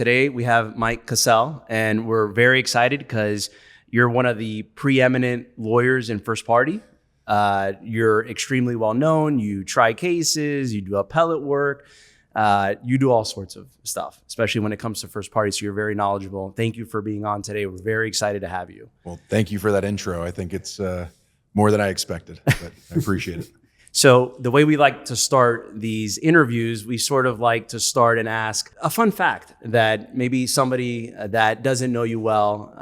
Today we have Mike Cassel, and we're very excited because you're one of the preeminent lawyers in first party. You're extremely well known. You try cases, you do appellate work, you do all sorts of stuff, especially when it comes to first party. So you're very knowledgeable. Thank you for being on today. We're very excited to have you. Well, thank you for that intro. I think it's more than I expected, but I appreciate it. So the way we like to start these interviews, we sort of like to start and ask a fun fact that maybe somebody that doesn't know you well,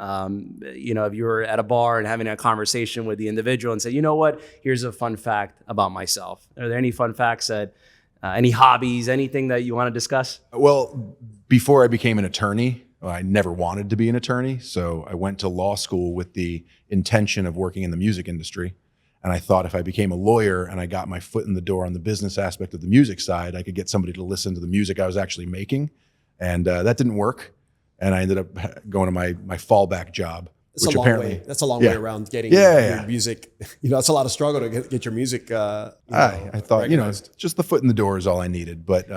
if you were at a bar and having a conversation with the individual and say, you know what, here's a fun fact about myself. Are there any fun facts that, any hobbies, anything that you want to discuss? Well, before I became an attorney, I never wanted to be an attorney. So I went to law school with the intention of working in the music industry. And I thought if I became a lawyer and I got my foot in the door on the business aspect of the music side, I could get somebody to listen to the music I was actually making. And that didn't work. And I ended up going to my fallback job. That's a long way around getting your music. It's a lot of struggle to get your music. I thought, just the foot in the door is all I needed. But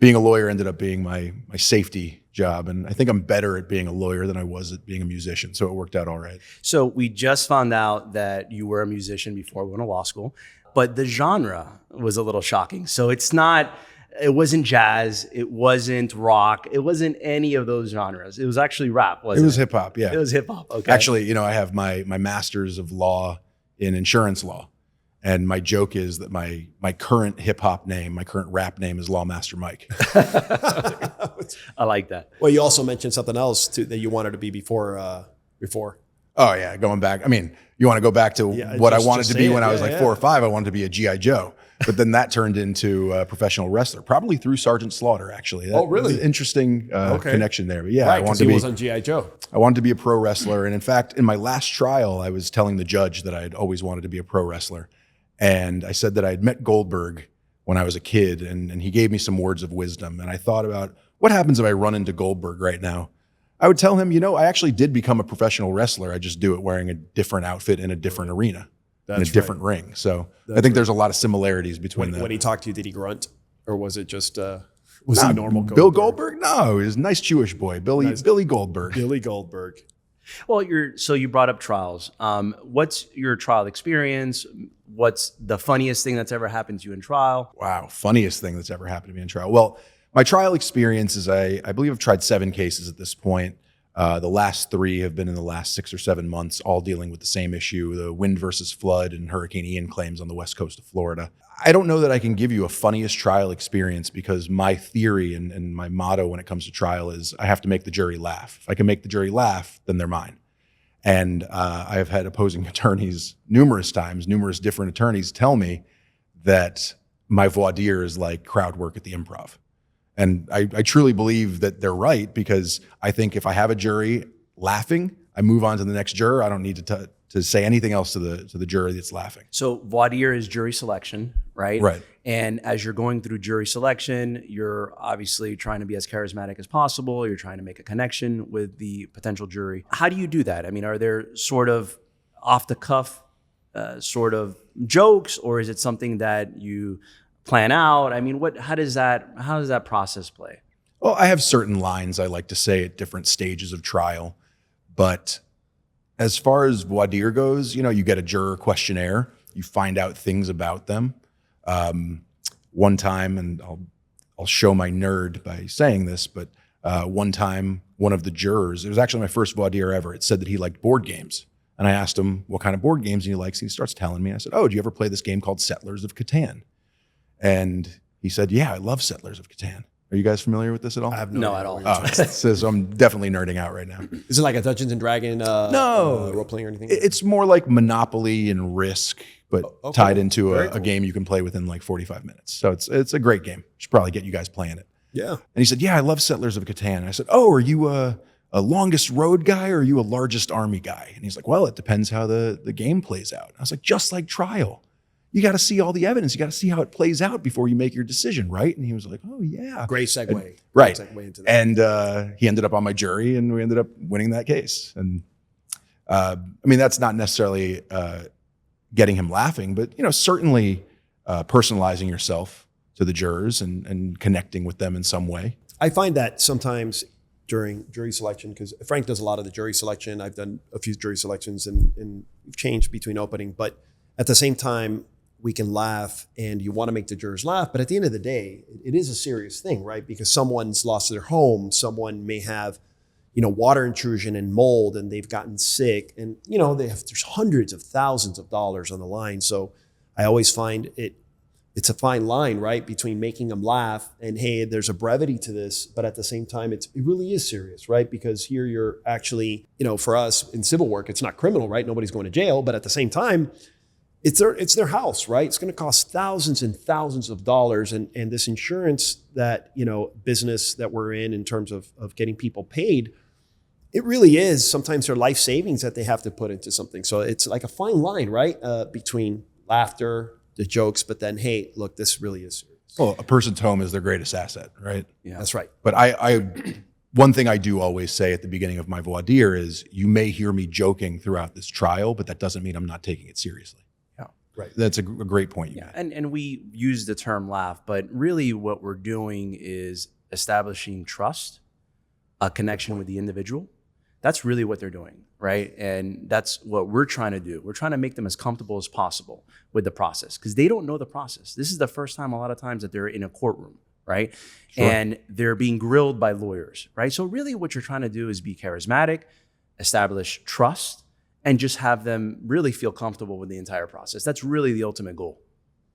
being a lawyer ended up being my safety job. And I think I'm better at being a lawyer than I was at being a musician. So it worked out all right. So we just found out that you were a musician before we went to law school, but the genre was a little shocking. So it wasn't jazz, it wasn't rock, it wasn't any of those genres. It was actually rap, wasn't it? It was hip hop, yeah. It was hip hop, okay. Actually, I have my master's of law in insurance law. And my joke is that my current hip hop name, my current rap name is Lawmaster Mike. I like that. Well, you also mentioned something else too that you wanted to be before. Oh yeah, going back. I mean, you want to go back to what I wanted to be when I was 4 or 5. I wanted to be a G.I. Joe, but then that turned into a professional wrestler, probably through Sergeant Slaughter. Actually, oh really? Interesting connection there. But yeah, right, I wanted to be. He was on G.I. Joe. I wanted to be a pro wrestler, and in fact, in my last trial, I was telling the judge that I had always wanted to be a pro wrestler. And I said that I had met Goldberg when I was a kid, and he gave me some words of wisdom. And I thought about what happens if I run into Goldberg right now. I would tell him, I actually did become a professional wrestler. I just do it wearing a different outfit in a different arena, in a different ring. So I think there's a lot of similarities between them. When he talked to you, did he grunt? Or was it just, was he normal Goldberg? Bill Goldberg? No, he was a nice Jewish boy. Billy Goldberg. Billy Goldberg. Well, so you brought up trials. What's your trial experience? What's the funniest thing that's ever happened to you in trial? Wow, funniest thing that's ever happened to me in trial. Well, my trial experience is I believe I've tried 7 cases at this point. The last 3 have been in the last 6 or 7 months, all dealing with the same issue, the wind versus flood and Hurricane Ian claims on the west coast of Florida. I don't know that I can give you a funniest trial experience because my theory and my motto when it comes to trial is I have to make the jury laugh. If I can make the jury laugh, then they're mine. And I have had opposing attorneys numerous different attorneys tell me that my voir dire is like crowd work at the Improv. And I truly believe that they're right because I think if I have a jury laughing, I move on to the next juror. I don't need to say anything else to the jury that's laughing. So voir dire is jury selection, right? Right. And as you're going through jury selection, you're obviously trying to be as charismatic as possible. You're trying to make a connection with the potential jury. How do you do that? I mean, are there sort of off the cuff sort of jokes, or is it something that you plan out? I mean, how does that process play? Well, I have certain lines I like to say at different stages of trial, but as far as voir dire goes, you get a juror questionnaire, you find out things about them. One time, and I'll show my nerd by saying this, but one time, one of the jurors, it was actually my first voir dire ever, it said that he liked board games. And I asked him what kind of board games he likes. And he starts telling me. I said, oh, do you ever play this game called Settlers of Catan? And he said, yeah, I love Settlers of Catan. Are you guys familiar with this at all? I have no at all. Oh, so I'm definitely nerding out right now. Is it like a Dungeons and Dragons role playing or anything? It's more like Monopoly and Risk, but tied into a game you can play within like 45 minutes. So it's a great game. Should probably get you guys playing it. Yeah. And he said, yeah, I love Settlers of Catan. And I said, oh, are you a longest road guy or are you a largest army guy? And he's like, well, it depends how the game plays out. And I was like, just like trial. You got to see all the evidence. You got to see how it plays out before you make your decision, right? And he was like, oh, yeah. Great segue. And, right. Great segue into that. And he ended up on my jury, and we ended up winning that case. And I mean, that's not necessarily getting him laughing, but certainly personalizing yourself to the jurors and connecting with them in some way. I find that sometimes during jury selection, because Frank does a lot of the jury selection. I've done a few jury selections and we've changed between opening, but at the same time, we can laugh and you want to make the jurors laugh. But at the end of the day, it is a serious thing, right? Because someone's lost their home. Someone may have, water intrusion and mold and they've gotten sick and, there's hundreds of thousands of dollars on the line. So I always find it's a fine line, right? Between making them laugh and, hey, there's a brevity to this, but at the same time, it really is serious, right? Because here you're actually, for us in civil work, it's not criminal, right? Nobody's going to jail, but at the same time, it's their house, right? It's going to cost thousands and thousands of dollars. And this insurance that, business that we're in terms of getting people paid, it really is sometimes their life savings that they have to put into something. So it's like a fine line, right? Between laughter, the jokes, but then, hey, look, this really is serious. Well, a person's home is their greatest asset, right? Yeah, that's right. But one thing I do always say at the beginning of my voir dire is you may hear me joking throughout this trial, but that doesn't mean I'm not taking it seriously. Right. That's a great point you made. And we use the term laugh, but really what we're doing is establishing trust, a connection with the individual. That's really what they're doing, right? And that's what we're trying to do. We're trying to make them as comfortable as possible with the process because they don't know the process. This is the first time a lot of times that they're in a courtroom, right? Sure. And they're being grilled by lawyers, right? So really what you're trying to do is be charismatic, establish trust, and just have them really feel comfortable with the entire process. That's really the ultimate goal,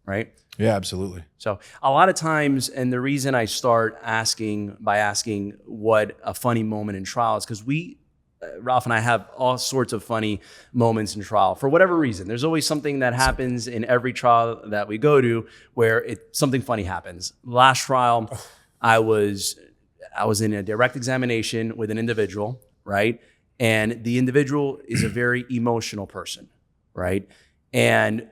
right? Yeah, absolutely. So a lot of times, and the reason I start asking what a funny moment in trial is because Ralph and I have all sorts of funny moments in trial for whatever reason. There's always something that happens in every trial that we go to where something funny happens. Last trial, I was in a direct examination with an individual, right? And the individual is a very emotional person, right? And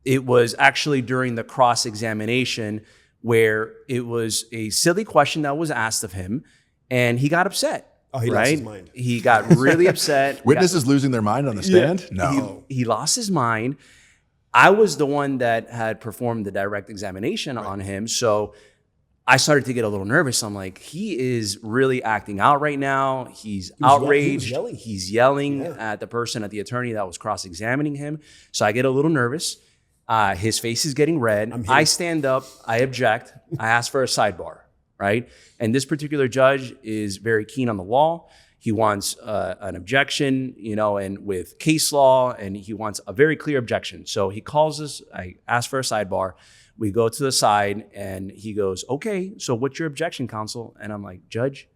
it was actually during the cross-examination where it was a silly question that was asked of him, and he got upset. Oh, he lost his mind. He got really upset. Witnesses losing their mind on the stand? Yeah, No. He lost his mind. I was the one that had performed the direct examination on him, so I started to get a little nervous. I'm like, he is really acting out right now. He's outraged. He's yelling at the person, at the attorney that was cross-examining him. So I get a little nervous. His face is getting red. I stand up. I object. I ask for a sidebar, right? And this particular judge is very keen on the law. He wants an objection, and with case law, and he wants a very clear objection. So he calls us. I ask for a sidebar. We go to the side and he goes, okay, so what's your objection, counsel? And I'm like, Judge,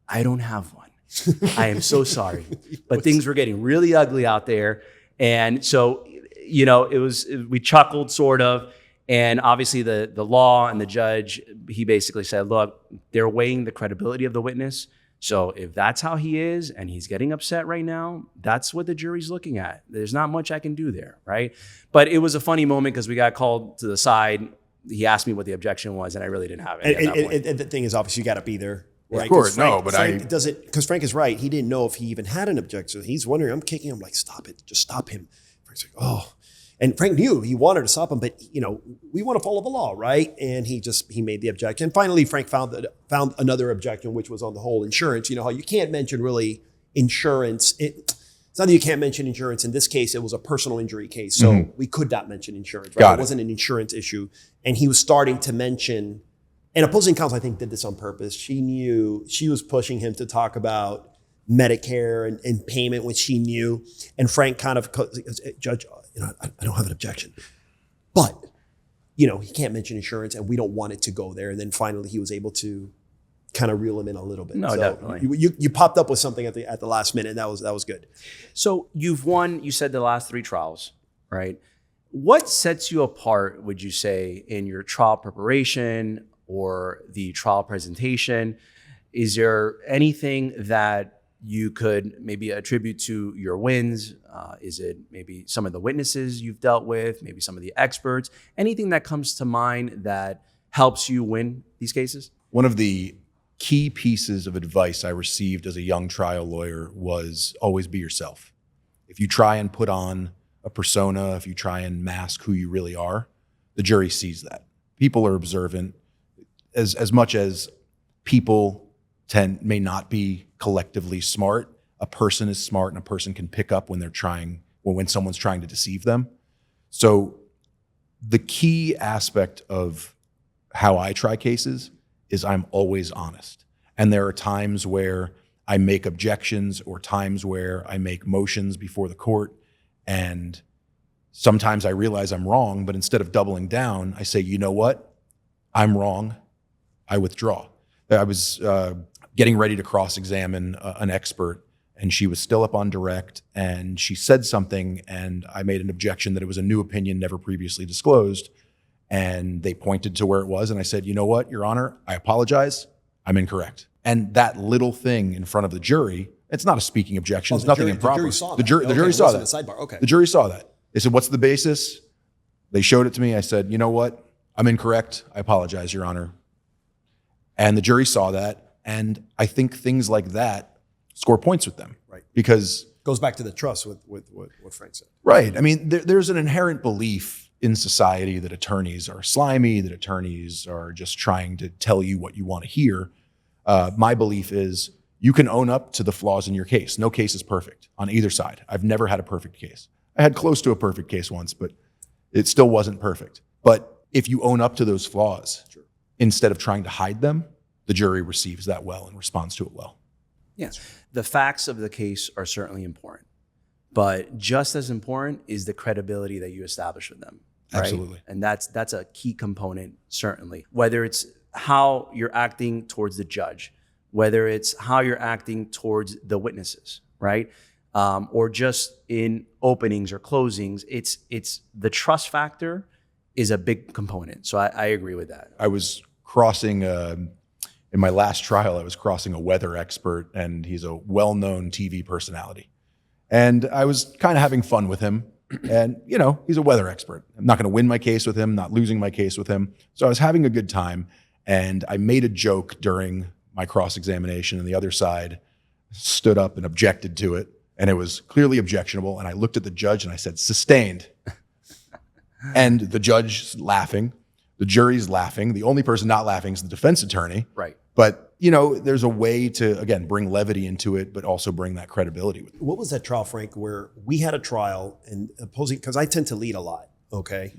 I don't have one. I am so sorry. But things were getting really ugly out there. And so, we chuckled sort of. And obviously the law and the judge, he basically said, look, they're weighing the credibility of the witness. So if that's how he is and he's getting upset right now, that's what the jury's looking at. There's not much I can do there, right? But it was a funny moment because we got called to the side. He asked me what the objection was, and I really didn't have it. And the thing is, obviously, you got to be there. Right? Of course, because Frank is right. He didn't know if he even had an objection. He's wondering, I'm kicking him, like, stop it. Just stop him. Frank's like, oh. And Frank knew he wanted to stop him, but we want to follow the law, right? And he made the objection. Finally, Frank found another objection, which was on the whole insurance. You know how you can't mention really insurance. It's not that you can't mention insurance. In this case, it was a personal injury case, so we could not mention insurance. Right? It wasn't an insurance issue, and he was starting to mention. And opposing counsel, I think, did this on purpose. She knew she was pushing him to talk about Medicare and payment, which she knew. And Frank kind of, Judge, I don't have an objection, but he can't mention insurance, and we don't want it to go there. And then finally, he was able to kind of reel him in a little bit. No, so definitely. You popped up with something at the last minute, and that was good. So you've won. You said the last 3 trials, right? What sets you apart, would you say, in your trial preparation or the trial presentation? Is there anything that you could maybe attribute to your wins? Is it maybe some of the witnesses you've dealt with, maybe some of the experts, anything that comes to mind that helps you win these cases? One of the key pieces of advice I received as a young trial lawyer was always be yourself. If you try and put on a persona, if you try and mask who you really are, the jury sees that. People are observant. As much as people may not be collectively smart. A person is smart, and a person can pick up when when someone's trying to deceive them. So the key aspect of how I try cases is I'm always honest. And there are times where I make objections or times where I make motions before the court, and sometimes I realize I'm wrong, but instead of doubling down, I say, you know what? I'm wrong. I withdraw. I was getting ready to cross-examine an expert, and she was still up on direct, and she said something, and I made an objection that it was a new opinion never previously disclosed, and they pointed to where it was, and I said, you know what, Your Honor, I apologize. I'm incorrect. And that little thing in front of the jury, it's not a speaking objection. It's nothing improper. The jury saw that. Sidebar. Okay. The jury saw that. They said, what's the basis? They showed it to me. I said, you know what? I'm incorrect. I apologize, Your Honor. And the jury saw that. And I think things like that score points with them. Right. Because goes back to the trust with what Frank said. Right. I mean, there's an inherent belief in society that attorneys are slimy, that attorneys are just trying to tell you what you want to hear. My belief is you can own up to the flaws in your case. No case is perfect on either side. I've never had a perfect case. I had close to a perfect case once, but it still wasn't perfect. But if you own up to those flaws, sure, instead of trying to hide them, the jury receives that well and responds to it well. Yes. The facts of the case are certainly important, but just as important is the credibility that you establish with them. Right? Absolutely. And that's a key component, certainly. Whether it's how you're acting towards the judge, whether it's how you're acting towards the witnesses, right? Or just in openings or closings, it's the trust factor is a big component. So I agree with that. I was crossing, in my last trial, I was crossing a weather expert, and he's a well-known TV personality. And I was kind of having fun with him. And, you know, he's a weather expert. I'm not going to win my case with him, not losing my case with him. So I was having a good time. And I made a joke during my cross-examination, and the other side stood up and objected to it. And it was clearly objectionable. And I looked at the judge and I said, sustained. And the judge laughing, the jury's laughing. The only person not laughing is the defense attorney. Right. But, you know, there's a way to, again, bring levity into it, but also bring that credibility with it. What was that trial, Frank, where we had a trial and opposing, because I tend to lead a lot, okay?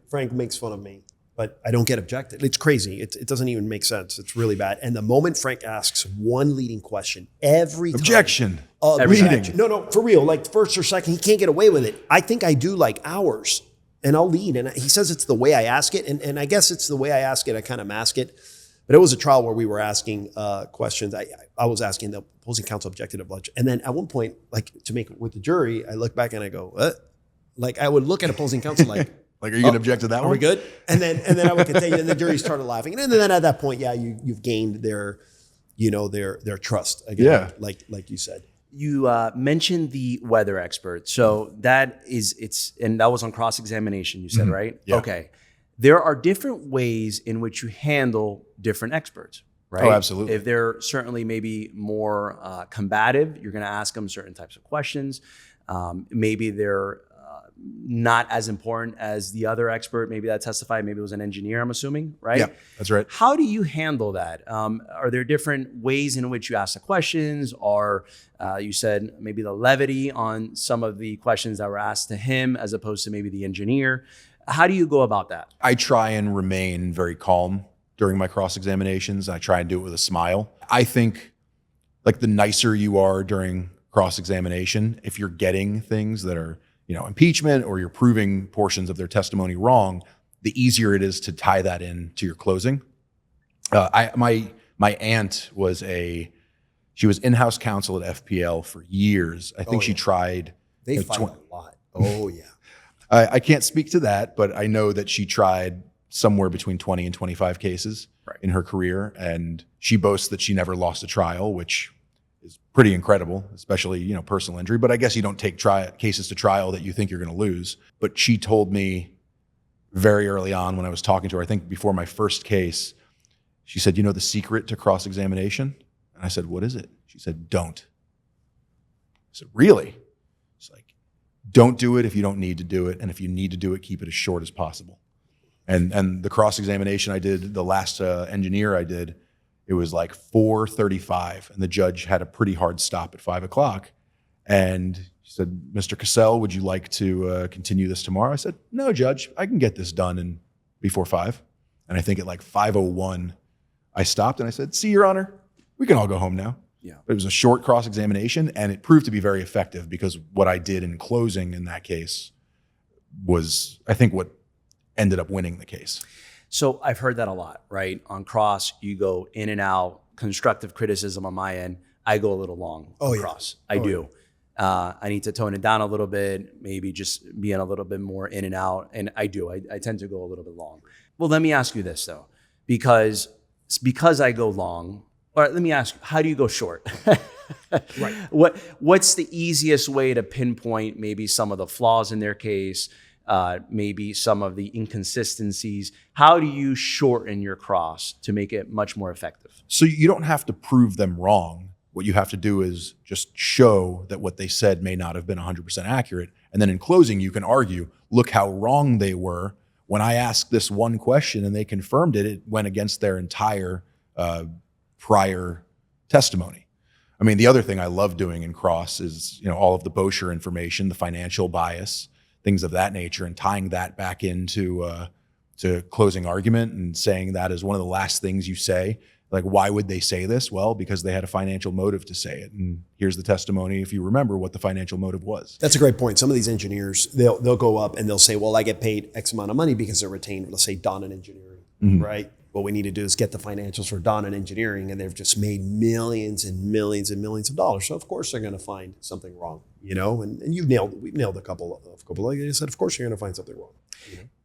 Frank makes fun of me, but I don't get objected. It's crazy. It doesn't even make sense. It's really bad. And the moment Frank asks one leading question, every time. Objection. Objection. No, for real. Like first or second, he can't get away with it. I think I do like hours, and I'll lead. And he says it's the way I ask it. And I guess it's the way I ask it. I kind of mask it. But it was a trial where we were asking questions. I was asking, the opposing counsel objected a bunch. And then at one point, like to make it with the jury, I look back and I go, what? Like I would look at opposing counsel like, like, are you going to object to that one? Are we good? And then I would continue, and the jury started laughing. And then at that point, yeah, you've gained their trust again. Yeah. Like you said. You mentioned the weather expert. So that was on cross-examination, you said, Mm-hmm. right? Yeah. Okay. There are different ways in which you handle different experts, right? Oh, absolutely. If they're certainly maybe more combative, you're going to ask them certain types of questions. Maybe they're not as important as the other expert, maybe that testified, maybe it was an engineer, I'm assuming, right? Yeah, that's right. How do you handle that? Are there different ways in which you ask the questions, or you said maybe the levity on some of the questions that were asked to him as opposed to maybe the engineer? How do you go about that? I try and remain very calm during my cross-examinations. I try and do it with a smile. I think like the nicer you are during cross-examination, if you're getting things that are, impeachment, or you're proving portions of their testimony wrong, the easier it is to tie that in to your closing. My aunt was she was in-house counsel at FPL for years. I think she tried. They fight a lot. Oh yeah. I can't speak to that, but I know that she tried somewhere between 20 and 25 cases in her career. And she boasts that she never lost a trial, which is pretty incredible, especially, personal injury. But I guess you don't take cases to trial that you think you're going to lose. But she told me very early on when I was talking to her, I think before my first case, she said, the secret to cross-examination? And I said, what is it? She said, don't. I said, really? It's like, don't do it if you don't need to do it. And if you need to do it, keep it as short as possible. And the cross-examination I did, the last engineer I did, It was like 4:35, and the judge had a pretty hard stop at 5 o'clock. And he said, "Mr. Cassel, would you like to continue this tomorrow?" I said, "No, Judge, I can get this done before 5. And I think at like 5:01, I stopped and I said, "See, Your Honor, we can all go home now." Yeah. It was a short cross-examination, and it proved to be very effective because what I did in closing in that case was, I think, what ended up winning the case. So I've heard that a lot, right? On cross, you go in and out, constructive criticism on my end. I go a little long on cross. I do. I need to tone it down a little bit, maybe just being a little bit more in and out. And I do. I tend to go a little bit long. Well, let me ask you this, though, because I go long, or let me ask you, how do you go short? Right. What's the easiest way to pinpoint maybe some of the flaws in their case, maybe some of the inconsistencies? How do you shorten your cross to make it much more effective? So you don't have to prove them wrong. What you have to do is just show that what they said may not have been 100% accurate. And then in closing, you can argue, look how wrong they were. When I asked this one question and they confirmed it, it went against their entire prior testimony. I mean, the other thing I love doing in cross is, all of the Bosher information, the financial bias, things of that nature, and tying that back into to closing argument and saying that is one of the last things you say. Like, why would they say this? Well, because they had a financial motive to say it. And here's the testimony, if you remember, what the financial motive was. That's a great point. Some of these engineers, they'll go up and they'll say, well, I get paid X amount of money because they're retained, let's say, Don and Engineering, right? What we need to do is get the financials for Don and Engineering, and they've just made millions and millions and millions of dollars. So of course they're going to find something wrong, and we've nailed a couple, like I said, of course you're going to find something wrong.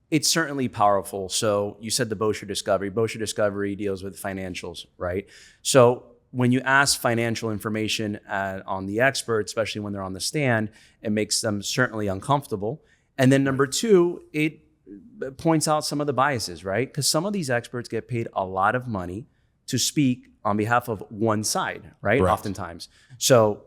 It's certainly powerful. So you said the Bosher discovery. Bosher discovery deals with financials, right? So when you ask financial information on the expert, especially when they're on the stand, it makes them certainly uncomfortable. And then number two, it points out some of the biases, right? Because some of these experts get paid a lot of money to speak on behalf of one side, right? Correct. Oftentimes. So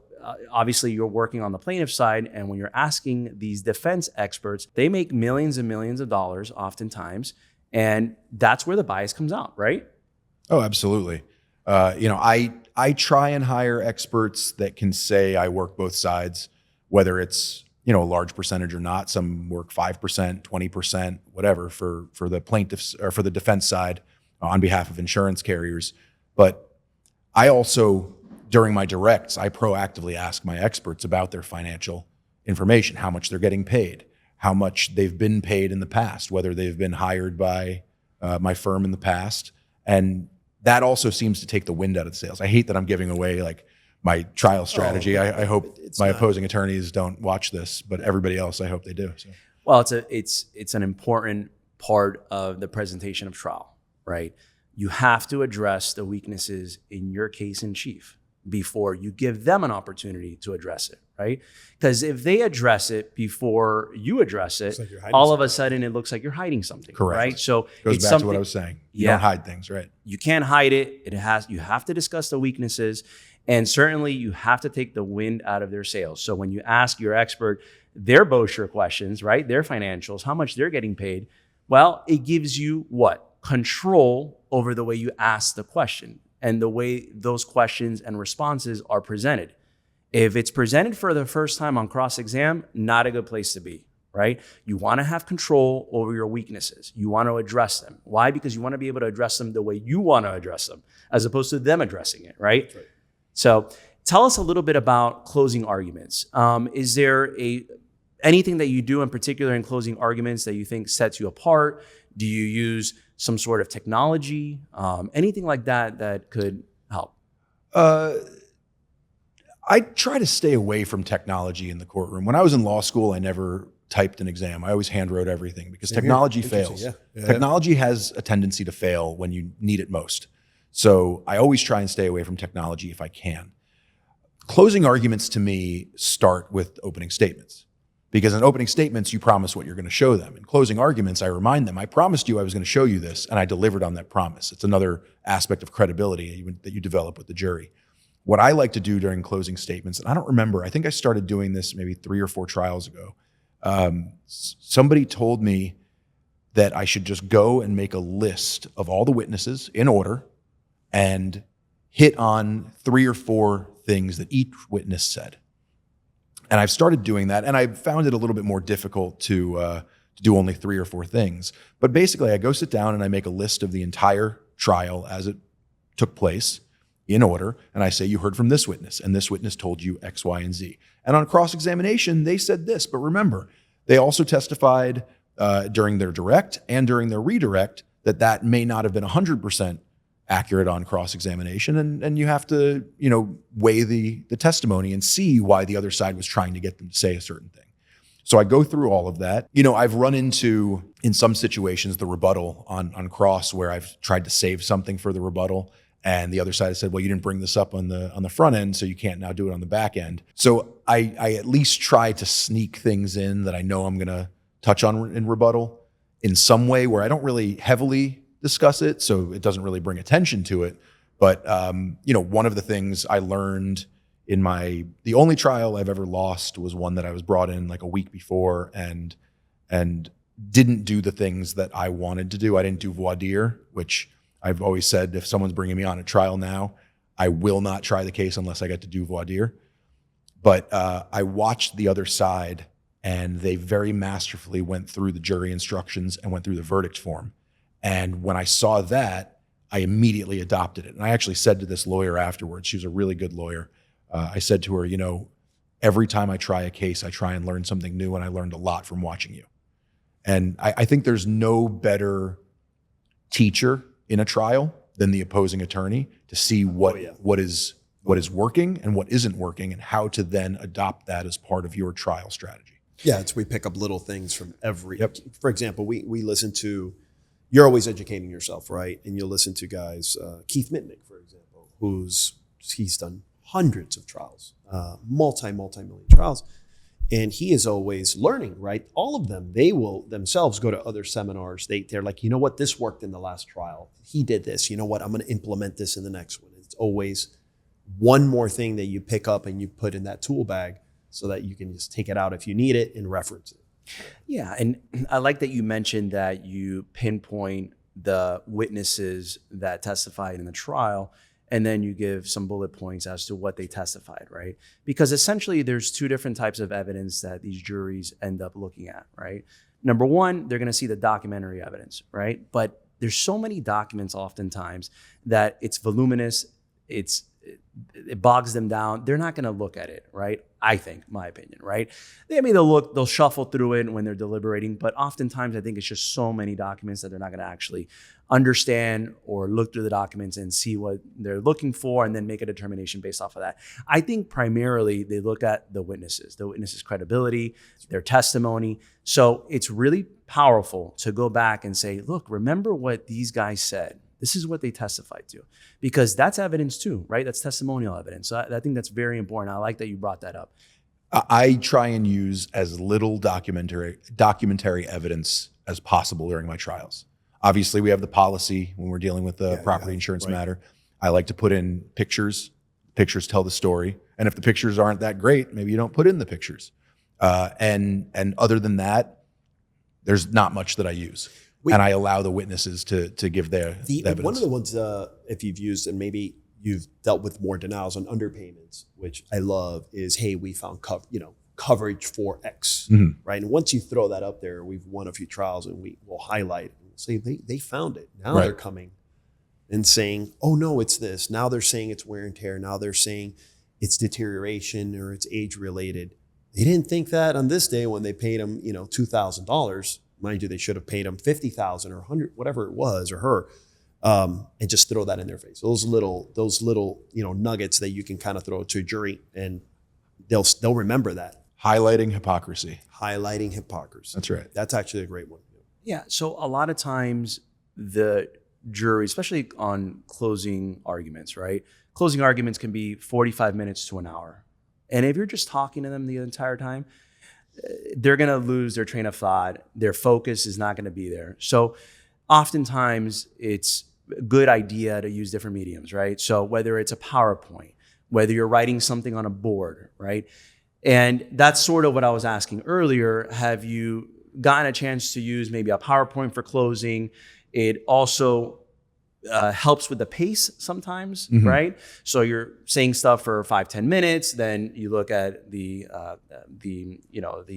obviously you're working on the plaintiff side, and when you're asking these defense experts, they make millions and millions of dollars oftentimes, and that's where the bias comes out, right? Oh, absolutely. I try and hire experts that can say I work both sides, whether it's a large percentage or not. Some work 5%, 20%, whatever for the plaintiffs or for the defense side on behalf of insurance carriers. But I also, during my directs, I proactively ask my experts about their financial information, how much they're getting paid, how much they've been paid in the past, whether they've been hired by my firm in the past. And that also seems to take the wind out of the sails. I hate that I'm giving away like my trial strategy. I hope my opposing attorneys don't watch this, but everybody else, I hope they do. So. Well, it's an important part of the presentation of trial, right? You have to address the weaknesses in your case in chief before you give them an opportunity to address it, right? Because if they address it before you address it, all of a sudden it looks like you're hiding something, correct? Right? So goes back to what I was saying. You don't hide things, right? You can't hide it. You have to discuss the weaknesses, and certainly you have to take the wind out of their sails. So when you ask your expert their Bosher questions, right, their financials, how much they're getting paid, well, it gives you what? Control over the way you ask the question and the way those questions and responses are presented. If it's presented for the first time on cross-exam, not a good place to be, right? You want to have control over your weaknesses. You want to address them. Why? Because you want to be able to address them the way you want to address them, as opposed to them addressing it, right? That's right. So tell us a little bit about closing arguments. Is there anything that you do in particular in closing arguments that you think sets you apart? Do you use some sort of technology? Anything like that could help? I try to stay away from technology in the courtroom. When I was in law school, I never typed an exam. I always hand wrote everything because technology fails. Yeah. Technology has a tendency to fail when you need it most. So I always try and stay away from technology if I can. Closing arguments to me start with opening statements, because in opening statements, you promise what you're going to show them. In closing arguments, I remind them, I promised you I was going to show you this, and I delivered on that promise. It's another aspect of credibility that you develop with the jury. What I like to do during closing statements, and I don't remember, I think I started doing this maybe 3 or 4 trials ago. Somebody told me that I should just go and make a list of all the witnesses in order and hit on 3 or 4 things that each witness said. And I've started doing that, and I found it a little bit more difficult to do only 3 or 4 things. But basically, I go sit down and I make a list of the entire trial as it took place in order, and I say, you heard from this witness, and this witness told you X, Y, and Z. And on cross-examination, they said this, but remember, they also testified during their direct and during their redirect that may not have been 100% accurate on cross-examination, and you have to, weigh the testimony and see why the other side was trying to get them to say a certain thing. So I go through all of that. I've run into, in some situations, the rebuttal on cross where I've tried to save something for the rebuttal, and the other side has said, well, you didn't bring this up on the front end, so you can't now do it on the back end. So I at least try to sneak things in that I know I'm going to touch on in rebuttal in some way where I don't really heavily discuss it, so it doesn't really bring attention to it. But one of the things I learned in the only trial I've ever lost was one that I was brought in like a week before and didn't do the things that I wanted to do. I didn't do voir dire, which I've always said if someone's bringing me on a trial now, I will not try the case unless I get to do voir dire. But I watched the other side, and they very masterfully went through the jury instructions and went through the verdict form. And when I saw that, I immediately adopted it. And I actually said to this lawyer afterwards, she was a really good lawyer, I said to her, every time I try a case, I try and learn something new, and I learned a lot from watching you. And I think there's no better teacher in a trial than the opposing attorney to see what is working and what isn't working, and how to then adopt that as part of your trial strategy. Yeah, we pick up little things from every. Yep. For example, we listen to. You're always educating yourself, right? And you'll listen to guys, Keith Mitnick, for example, he's done hundreds of trials, multi-million trials. And he is always learning, right? All of them, they will themselves go to other seminars. They're like, you know what? This worked in the last trial. He did this. You know what? I'm going to implement this in the next one. It's always one more thing that you pick up and you put in that tool bag so that you can just take it out if you need it and reference it. Yeah, and I like that you mentioned that you pinpoint the witnesses that testified in the trial, and then you give some bullet points as to what they testified, right? Because essentially there's 2 different types of evidence that these juries end up looking at, right? Number one, they're going to see the documentary evidence, right? But there's so many documents oftentimes that it's voluminous, it bogs them down. They're not going to look at it, right? I think, my opinion, right? They'll shuffle through it when they're deliberating, but oftentimes I think it's just so many documents that they're not going to actually understand or look through the documents and see what they're looking for and then make a determination based off of that. I think primarily they look at the witnesses' credibility, their testimony. So it's really powerful to go back and say, look, remember what these guys said. This is what they testified to, because that's evidence too, right? That's testimonial evidence. So I think that's very important. I like that you brought that up. I try and use as little documentary evidence as possible during my trials. Obviously, we have the policy when we're dealing with the property insurance matter. I like to put in pictures. Pictures tell the story. And if the pictures aren't that great, maybe you don't put in the pictures. And other than that, there's not much that I use. And I allow the witnesses to give their evidence. One of the ones, if you've used, and maybe you've dealt with more denials on underpayments, which I love, is, hey, we found coverage for X, right? And once you throw that up there, we've won a few trials, and we will highlight and say they found it. Now they're coming and saying, oh no, it's this. Now they're saying it's wear and tear. Now they're saying it's deterioration or it's age related. They didn't think that on this day when they paid them, $2,000. Mind you, they should have paid him $50,000 or $100,000, whatever it was, or her, and just throw that in their face. Those little nuggets that you can kind of throw to a jury, and they'll remember that. Highlighting hypocrisy. That's right. That's actually a great one. Yeah. So a lot of times the jury, especially on closing arguments, right? Closing arguments can be 45 minutes to an hour, and if you're just talking to them the entire time, they're going to lose their train of thought. Their focus is not going to be there. So oftentimes it's a good idea to use different mediums, right? So whether it's a PowerPoint, whether you're writing something on a board, right? And that's sort of what I was asking earlier. Have you gotten a chance to use maybe a PowerPoint for closing? It also helps with the pace sometimes, right? So you're saying stuff for 5-10 minutes, then you look at the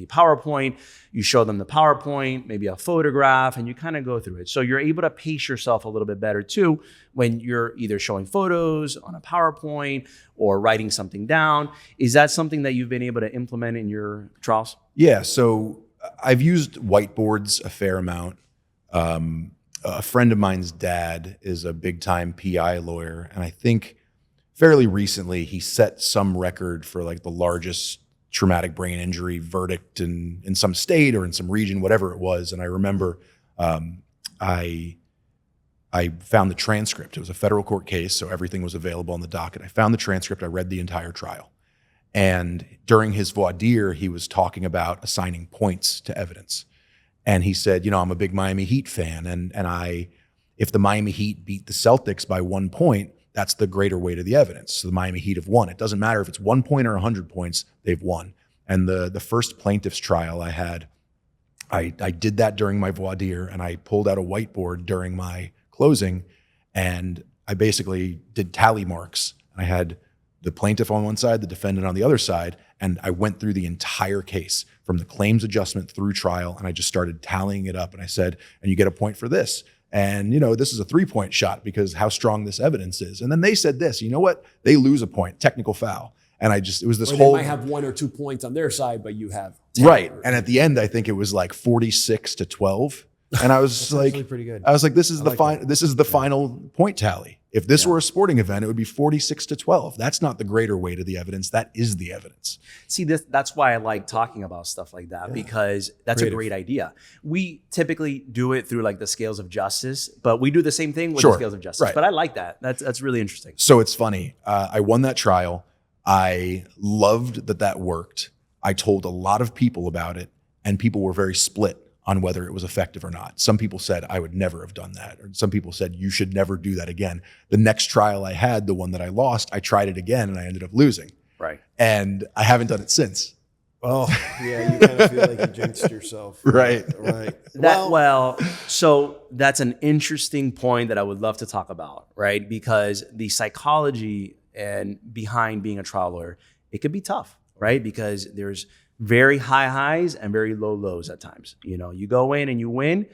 PowerPoint, you show them the PowerPoint, maybe a photograph, and you kind of go through it. So you're able to pace yourself a little bit better too when you're either showing photos on a PowerPoint or writing something down. Is that something that you've been able to implement in your trials? Yeah, so I've used whiteboards a fair amount. A friend of mine's dad is a big-time PI lawyer, and I think fairly recently he set some record for like the largest traumatic brain injury verdict in some state or in some region, whatever it was. And I remember I found the transcript. It was a federal court case, so everything was available on the docket. I found the transcript. I read the entire trial. And during his voir dire, he was talking about assigning points to evidence. And he said, I'm a big Miami Heat fan, and if the Miami Heat beat the Celtics by 1 point, that's the greater weight of the evidence. So the Miami Heat have won. It doesn't matter if it's 1 point or 100 points, they've won. And the first plaintiff's trial I had, I did that during my voir dire, and I pulled out a whiteboard during my closing, and I basically did tally marks. I had the plaintiff on one side, the defendant on the other side, and I went through the entire case from the claims adjustment through trial, and I just started tallying it up. And I said, and you get a point for this. And, this is a 3-point shot because how strong this evidence is. And then they said this, you know what? They lose a point, technical foul. And it was this whole. They might have 1 or 2 points on their side, but you have 10. Right. And at the end, I think it was like 46-12. And I was like, pretty good. I was like, this is the final point tally. If this were a sporting event, it would be 46-12. That's not the greater weight of the evidence. That is the evidence. See, that's why I like talking about stuff like that, because that's a great idea. We typically do it through like the scales of justice, but we do the same thing with the scales of justice. Right. But I like that. That's really interesting. So it's funny. I won that trial. I loved that worked. I told a lot of people about it, and people were very split on whether it was effective or not. Some people said I would never have done that. Or some people said you should never do that again. The next trial I had, the one that I lost, I tried it again and I ended up losing. Right. And I haven't done it since. Oh, yeah, you kind of feel like you jinxed yourself. Right. So that's an interesting point that I would love to talk about, right? Because the psychology and behind being a trial lawyer, it could be tough, right? Because there's very high highs and very low lows at times. You go in and you win,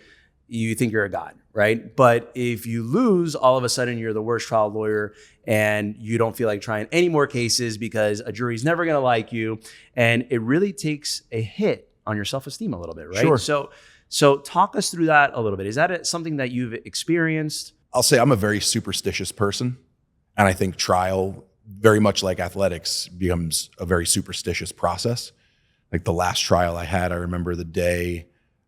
you think you're a god, right? But if you lose, all of a sudden you're the worst trial lawyer and you don't feel like trying any more cases because a jury's never going to like you. And it really takes a hit on your self-esteem a little bit, right? Sure. So talk us through that a little bit. Is that something that you've experienced? I'll say I'm a very superstitious person. And I think trial, very much like athletics, becomes a very superstitious process. Like the last trial I had, I remember the day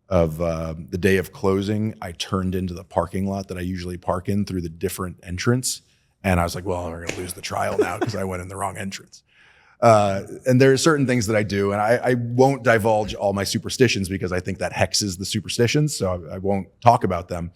of closing, I turned into the parking lot that I usually park in through the different entrance. And I was like, well, we're going to lose the trial now because I went in the wrong entrance. And there are certain things that I do, and I won't divulge all my superstitions because I think that hexes the superstitions. So I won't talk about them.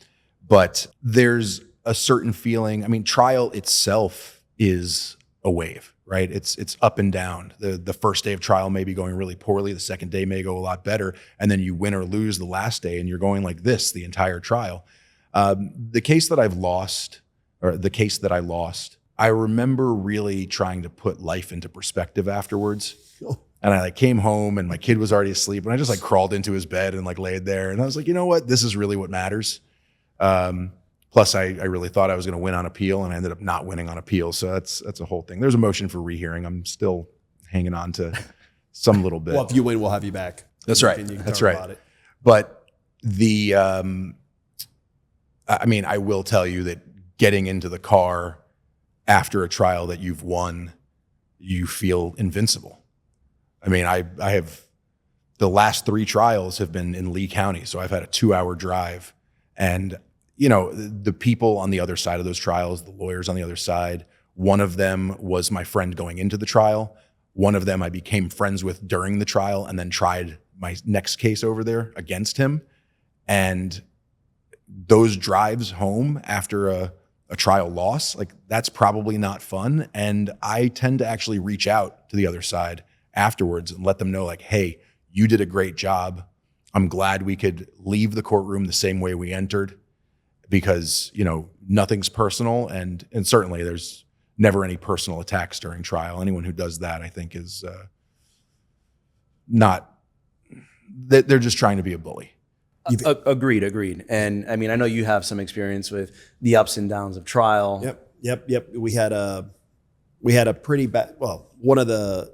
But there's a certain feeling. I mean, trial itself is a wave. Right? It's up and down. The first day of trial may be going really poorly. The second day may go a lot better. And then you win or lose the last day and you're going like this the entire trial. The case that I lost, I remember really trying to put life into perspective afterwards. And I came home and my kid was already asleep and I just crawled into his bed and laid there. And I was like, you know what? This is really what matters. Plus, I really thought I was going to win on appeal, and I ended up not winning on appeal. So that's a whole thing. There's a motion for rehearing. I'm still hanging on to some little bit. Well, if you win, we'll have you back. That's right. That's right. About it. But I will tell you that getting into the car after a trial that you've won, you feel invincible. I mean, I have the last 3 trials have been in Lee County, so I've had a 2-hour drive, and the people on the other side of those trials, the lawyers on the other side, one of them was my friend going into the trial. One of them I became friends with during the trial and then tried my next case over there against him. And those drives home after a trial loss, that's probably not fun. And I tend to actually reach out to the other side afterwards and let them know, hey, you did a great job. I'm glad we could leave the courtroom the same way we entered. because, nothing's personal, and certainly there's never any personal attacks during trial. Anyone who does that, I think, is they're just trying to be a bully. Agreed. And I mean, I know you have some experience with the ups and downs of trial. Yep. We had a pretty bad, one of the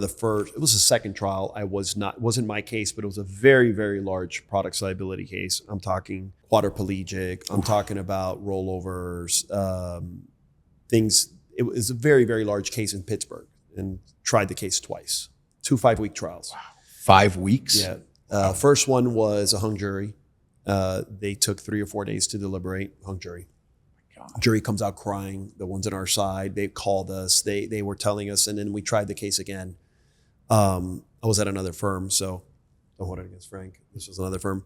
first, it was the second trial. It wasn't my case, but it was a very, very large products liability case. I'm talking quadriplegic. I'm talking about rollovers, things. It was a very, very large case in Pittsburgh, and tried the case twice, 2 5-week trials. Wow. 5 weeks? Yeah. First one was a hung jury. They took 3 or 4 days to deliberate. Hung jury. Jury comes out crying. The ones on our side, they called us. They were telling us, and then we tried the case again. I was at another firm, so don't hold it against Frank. This was another firm.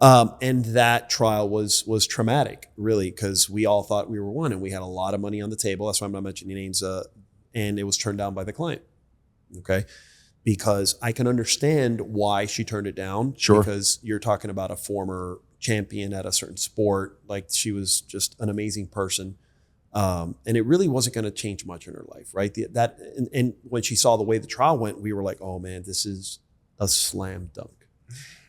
And that trial was traumatic, really, because we all thought we were won, and we had a lot of money on the table. That's why I'm not mentioning names. And it was turned down by the client. Okay. Because I can understand why she turned it down. Sure. Because you're talking about a former champion at a certain sport. Like, she was just an amazing person. And it really wasn't going to change much in her life, right? And when she saw the way the trial went, we were like, oh man, this is a slam dunk.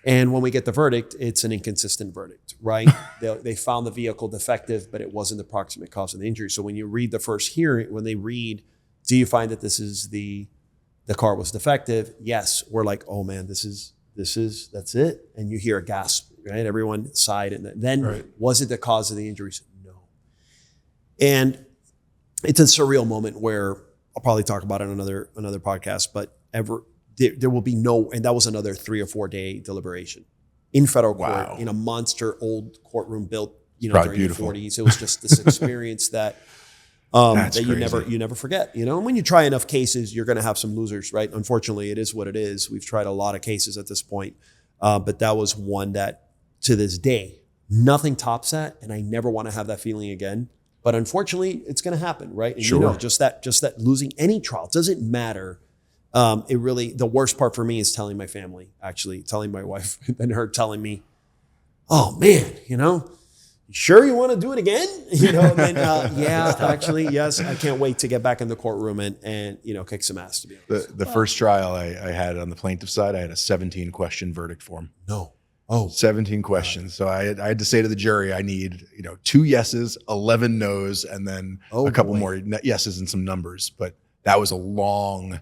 And when we get the verdict, it's an inconsistent verdict, right? They found the vehicle defective, but it wasn't the proximate cause of the injury. So when you read the first hearing, when they read, do you find that this is the car was defective? Yes. We're like, oh man, that's it. And you hear a gasp, right? Everyone sighed. And then right. Was it the cause of the injuries? No. And it's a surreal moment where I'll probably talk about it in another podcast, but there will be no, and that was another 3 or 4 day deliberation in federal court in a monster old courtroom built, during beautiful. the 40s. It was just this experience that you never forget, And when you try enough cases, you're going to have some losers, right? Unfortunately, it is what it is. We've tried a lot of cases at this point, but that was one that, to this day, nothing tops that, and I never want to have that feeling again. But unfortunately, it's going to happen, right? And sure. Just that losing any trial doesn't matter. The worst part for me is telling my family, actually telling my wife, and her telling me, "Oh man, you sure you want to do it again?" And then, actually, yes, I can't wait to get back in the courtroom and kick some ass, to be honest. The first trial I had on the plaintiff side, I had a 17-question verdict form. No. Oh, 17 questions. So I had to say to the jury, I need 2 yeses, 11 nos, and then a couple more yeses and some numbers. But that was a long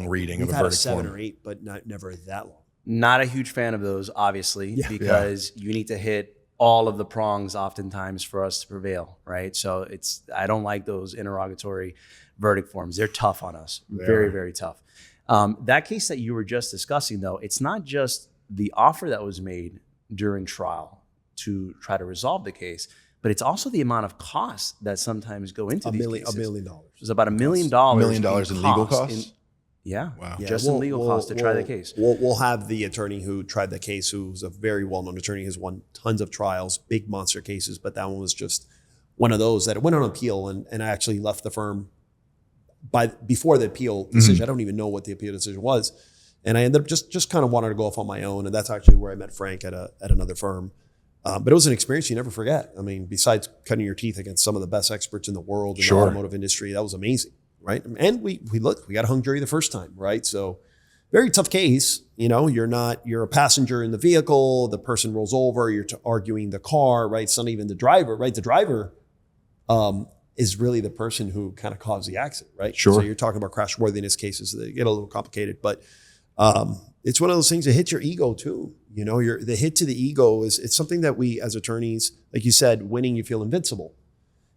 reading of a verdict form. 7 or 8, but never that long. Not a huge fan of those, obviously, because you need to hit all of the prongs oftentimes for us to prevail, right? So I don't like those interrogatory verdict forms. They're tough on us, very, very tough. That case that you were just discussing, though, it's not just the offer that was made during trial to try to resolve the case, but it's also the amount of costs that sometimes go into these cases. $1 million. It's about $1 million. $1 million in legal costs? Wow. Just in legal costs to try the case. We'll have the attorney who tried the case, who's a very well-known attorney, has won tons of trials, big monster cases, but that one was just one of those that went on appeal, and I actually left the firm before the appeal decision. Mm-hmm. I don't even know what the appeal decision was. And I ended up just kind of wanted to go off on my own. And that's actually where I met Frank at another firm. But it was an experience you never forget. I mean, besides cutting your teeth against some of the best experts in the world in the automotive industry, that was amazing, right? And we got a hung jury the first time, right? So very tough case. You're a passenger in the vehicle. The person rolls over. You're arguing the car, right? It's not even the driver, right? The driver is really the person who kind of caused the accident, right? Sure. So you're talking about crashworthiness cases. They get a little complicated, but it's one of those things that hits your ego too. The hit to the ego it's something that we as attorneys, like you said, winning, you feel invincible.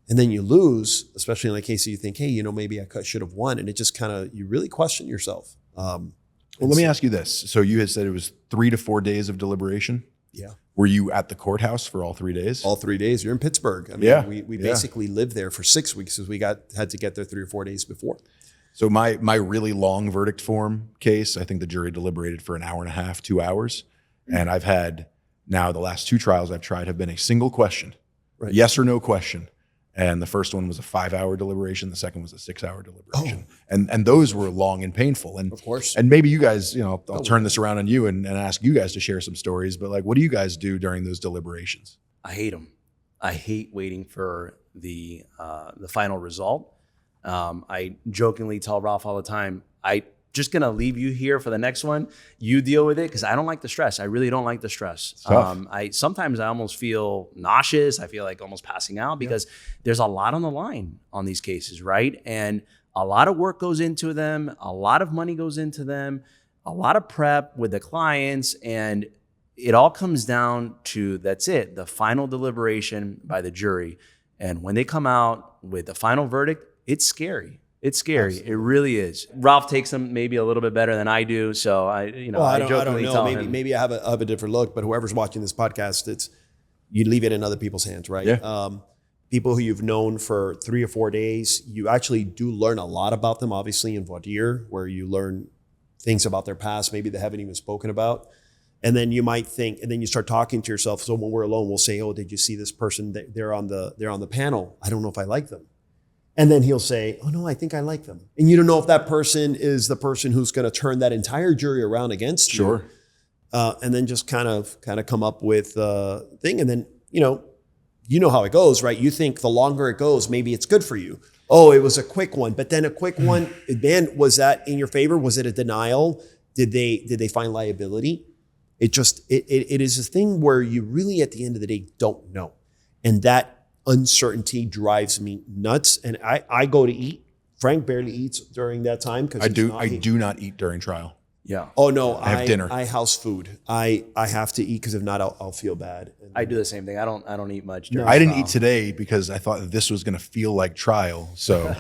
And then you lose, especially in a case that you think, hey, maybe I should have won. And it just you really question yourself. Well, let me ask you this. So you had said it was 3 to 4 days of deliberation. Yeah. Were you at the courthouse for all 3 days? All 3 days. You're in Pittsburgh. I mean, we basically lived there for 6 weeks because we had to get there 3 or 4 days before. So my really long verdict form case, I think the jury deliberated for an hour and a half, 2 hours. And I've had now the last 2 trials I've tried have been a single question, yes or no question. And the first one was a 5-hour deliberation. The second was a 6-hour deliberation. And those were long and painful. And of course. And maybe you guys, I'll turn this around on you and ask you guys to share some stories. But what do you guys do during those deliberations? I hate them. I hate waiting for the final result. I jokingly tell Ralph all the time, I just gonna leave you here for the next one. You deal with it, because I don't like the stress. I really don't like the stress. Sometimes I almost feel nauseous. I feel like almost passing out, because there's a lot on the line on these cases, right? And a lot of work goes into them. A lot of money goes into them. A lot of prep with the clients, and it all comes down to, that's it, the final deliberation by the jury. And when they come out with the final verdict, it's scary. It's scary. Absolutely. It really is. Ralph takes them maybe a little bit better than I do. So I jokingly tell him. Maybe I have a different look, but whoever's watching this podcast, you leave it in other people's hands, right? Yeah. People who you've known for 3 or 4 days, you actually do learn a lot about them, obviously in voir dire, where you learn things about their past, maybe they haven't even spoken about. And then you might think, and then you start talking to yourself. So when we're alone, we'll say, "Oh, did you see this person? They're on the panel. I don't know if I like them." And then he'll say, "Oh no, I think I like them." And you don't know if that person is the person who's going to turn that entire jury around against you. Sure. And then just kind of come up with a thing. And then, you know how it goes, right? You think the longer it goes, maybe it's good for you. Oh, it was a quick one, but then a quick one, man, was that in your favor? Was it a denial? Did they find liability? It is a thing where you really, at the end of the day, don't know. And that uncertainty drives me nuts. And I go to eat. Frank barely eats during that time, because I do not eat during trial. Yeah. Oh no, I have dinner. I house food. I have to eat, because if not, I'll feel bad. I do the same thing. I don't eat much. No. I didn't eat today because I thought that this was going to feel like trial. So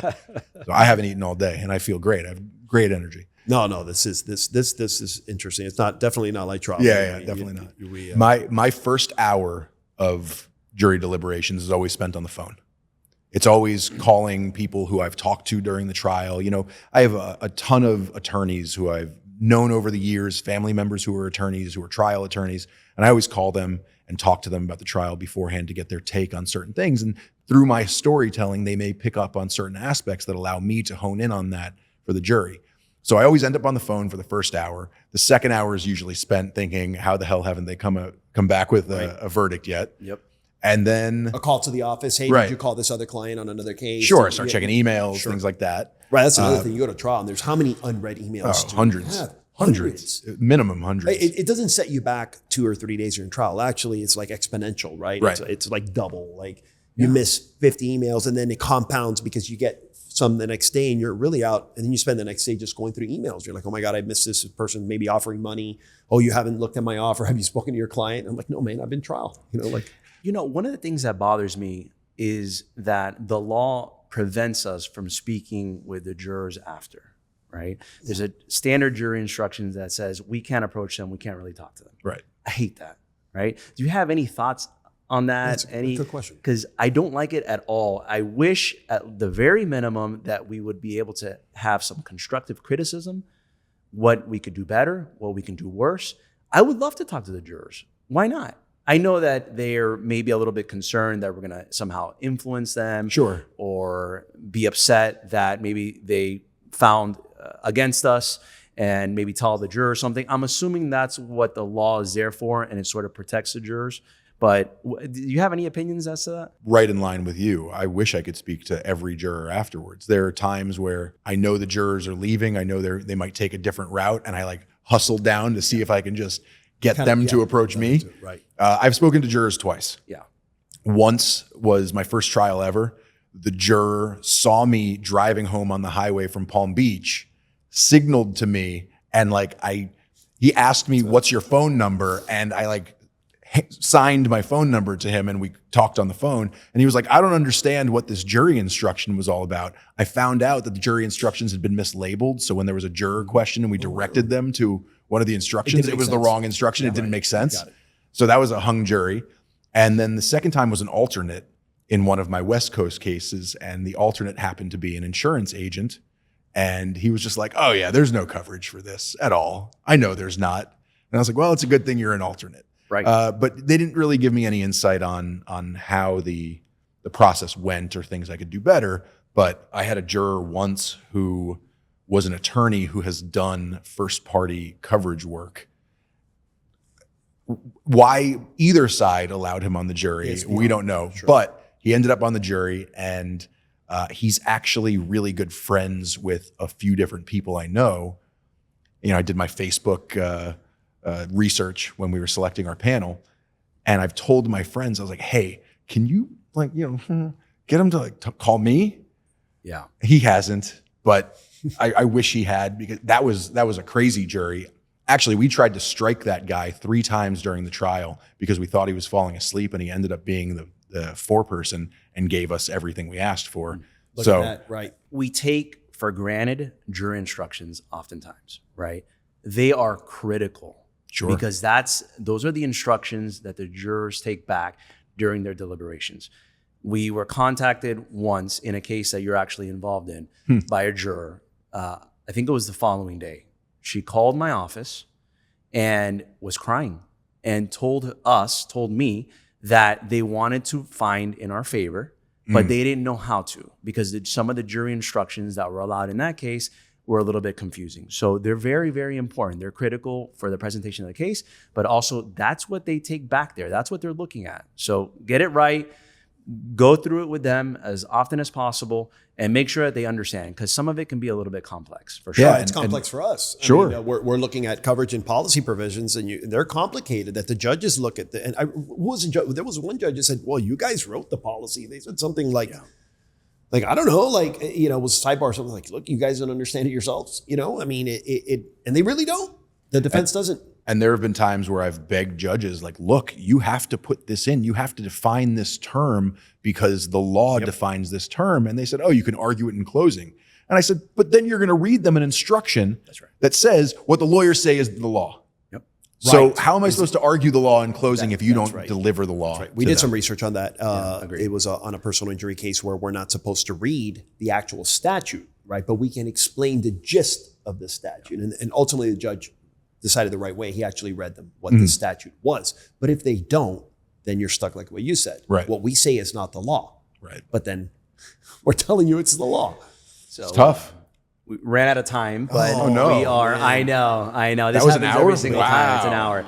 I haven't eaten all day, and I feel great. I have great energy. No, this is interesting. It's definitely not like trial. Yeah, definitely not. My first hour of jury deliberations is always spent on the phone. It's always calling people who I've talked to during the trial. I have a ton of attorneys who I've known over the years, family members who are attorneys, who are trial attorneys, and I always call them and talk to them about the trial beforehand to get their take on certain things. And through my storytelling, they may pick up on certain aspects that allow me to hone in on that for the jury. So I always end up on the phone for the first hour. The second hour is usually spent thinking, how the hell haven't they come back with a verdict yet? Yep. And then a call to the office. Hey, right. Did you call this other client on another case? Sure. Start checking emails, things like that. Right. That's another thing. You go to trial and there's how many unread emails? Hundreds. Minimum hundreds. It doesn't set you back 2 or 3 days you're in trial. Actually, it's like exponential, right? It's like double. Like you miss 50 emails, and then it compounds because you get some the next day and you're really out. And then you spend the next day just going through emails. You're like, oh my God, I missed this person maybe offering money. Oh, you haven't looked at my offer. Have you spoken to your client? I'm like, no, man, I've been trial. One of the things that bothers me is that the law prevents us from speaking with the jurors after, right? There's a standard jury instructions that says we can't approach them. We can't really talk to them. Right. I hate that, right? Do you have any thoughts on that? That's a good question. Because I don't like it at all. I wish at the very minimum that we would be able to have some constructive criticism, what we could do better, what we can do worse. I would love to talk to the jurors. Why not? I know that they're maybe a little bit concerned that we're going to somehow influence them. Sure. Or be upset that maybe they found against us and maybe tell the juror something. I'm assuming that's what the law is there for, and it sort of protects the jurors. But do you have any opinions as to that? Right in line with you. I wish I could speak to every juror afterwards. There are times where I know the jurors are leaving. I know they might take a different route, and I hustle down to see if I can just get them to approach me. Right. I've spoken to jurors twice. Yeah. Once was my first trial ever. The juror saw me driving home on the highway from Palm Beach, signaled to me, and he asked me, "What's your phone number?" And I signed my phone number to him, and we talked on the phone. And he was like, "I don't understand what this jury instruction was all about." I found out that the jury instructions had been mislabeled. So when there was a juror question and we directed them to one of the instructions, it was the wrong instruction. It didn't make sense. Got it. So that was a hung jury. And then the second time was an alternate in one of my West Coast cases. And the alternate happened to be an insurance agent. And he was just like, "Oh yeah, there's no coverage for this at all. I know there's not." And I was like, "Well, it's a good thing you're an alternate." Right. But they didn't really give me any insight on how the process went or things I could do better. But I had a juror once who was an attorney who has done first party coverage work. Why either side allowed him on the jury, Yes, we don't know. Sure. But he ended up on the jury, and he's actually really good friends with a few different people I know. I did my Facebook research when we were selecting our panel, and I've told my friends, I was like, hey, can you get him to call me? Yeah. He hasn't, but I wish he had, because that was a crazy jury. Actually, we tried to strike that guy 3 times during the trial because we thought he was falling asleep, and he ended up being the foreperson and gave us everything we asked for. Look So at that, right. We take for granted jury instructions oftentimes, right? They are critical. Sure. Because those are the instructions that the jurors take back during their deliberations. We were contacted once in a case that you're actually involved in by a juror. I think it was the following day. She called my office and was crying and told me that they wanted to find in our favor, but they didn't know how to, because some of the jury instructions that were allowed in that case were a little bit confusing. So they're very, very important. They're critical for the presentation of the case, but also that's what they take back there. That's what they're looking at. So get it right, go through it with them as often as possible, and make sure that they understand, because some of it can be a little bit complex, for sure. Yeah, It's complex for us. Sure. I mean, we're looking at coverage and policy provisions, and they're complicated that the judges look at. There was one judge that said, well, you guys wrote the policy. They said something like, I don't know, was sidebar something like, look, you guys don't understand it yourselves. I mean, and they really don't. The defense doesn't. And there have been times where I've begged judges, like, look, you have to put this in. You have to define this term because the law defines this term. And they said, oh, you can argue it in closing. And I said, but then you're going to read them an instruction that says what the lawyers say is the law. Yep. So Right. how am I supposed to argue the law in closing if you don't deliver the law? We to did them? some research on that. agreed. It was on a personal injury case where we're not supposed to read the actual statute, right? But we can explain the gist of the statute. And ultimately, the judge decided the right way. He actually read them, what the statute was. But if they don't, then you're stuck like what you said. Right. What we say is not the law. Right. But then we're telling you it's the law. So It's tough. we ran out of time, but Oh, no. we are. I know. This was an happens every hour? single time. It's an Wow. hour.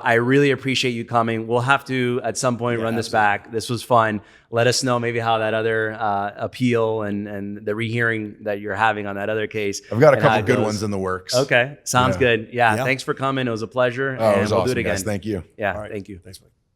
I really appreciate you coming. We'll have to at some point run this back. This was fun. Let us know maybe how that other appeal and the rehearing that you're having on that other case. I've got a and how couple it good goes. ones in the works. Okay, sounds Yeah. good. Yeah, Yeah. thanks for coming. It was a pleasure, Oh, it and was we'll awesome, do it again. guys. Thank you. Yeah, All right. thank you. Thanks, Mike.